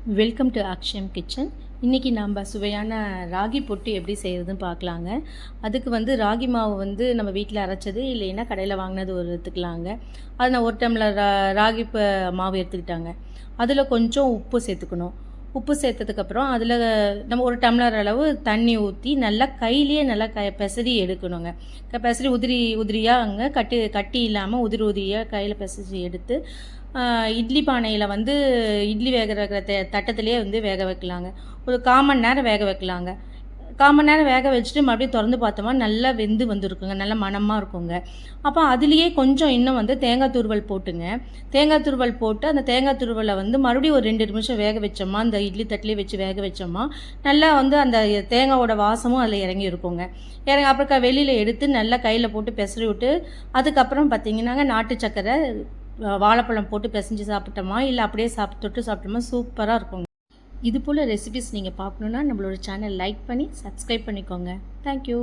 Welcome to Akshayam kitchen. இன்றைக்கி நம்ம சுவையான ராகி பொட்டு எப்படி செய்கிறதுன்னு பார்க்கலாங்க. அதுக்கு ராகி மாவு நம்ம வீட்டில் அரைச்சது இல்லைன்னா கடையில் வாங்கினது ஒரு எடுத்துக்கலாங்க. அது நான் ஒரு டம்ளர் ராகி மாவு எடுத்துக்கிட்டாங்க. அதில் கொஞ்சம் உப்பு சேர்த்துக்கணும். உப்பு சேர்த்ததுக்கப்புறம் அதில் நம்ம ஒரு டம்ளர் அளவு தண்ணி ஊற்றி நல்லா கையிலேயே நல்லா பெசரி எடுக்கணுங்க. பெசரி உதிரியாக கட்டி இல்லாமல் உதிரியாக கையில் பெசரி எடுத்து இட்லி பானையில் இட்லி வேகிற தட்டத்திலே வேக வைக்கலாங்க. ஒரு 1/4 மணி நேரம் வேக வைக்கலாங்க. 1/4 மணி நேரம் வேக வச்சுட்டு மறுபடியும் திறந்து பார்த்தோமா நல்லா வெந்து வந்துருக்குங்க, நல்லா மணமாக இருக்குங்க. அப்போ அதுலேயே கொஞ்சம் இன்னும் தேங்காய் துருவல் போட்டுங்க. தேங்காய் துருவல் போட்டு அந்த தேங்காய் துருவலை மறுபடியும் ஒரு 2 நிமிஷம் வேக வச்சோமா, அந்த இட்லி தட்டிலே வச்சு வேக வச்சோமா நல்லா அந்த தேங்காயோட வாசமும் அதில் இறங்கி இருக்குங்க. அப்புறம் வெளியில் எடுத்து நல்லா கையில் போட்டு பெசரி விட்டு அதுக்கப்புறம் பார்த்திங்கன்னாங்க நாட்டு சக்கரை வாழைப்பழம் போட்டு பிசைஞ்சு சாப்பிட்டோமா இல்லை அப்படியே தொட்டு சாப்பிட்டோமா சூப்பராக இருக்குங்க. இது போல் ரெசிபிஸ் நீங்கள் பார்க்கணுன்னா நம்மளோட சேனல் லைக் பண்ணி சப்ஸ்கிரைப் பண்ணிக்கோங்க. தேங்க்யூ.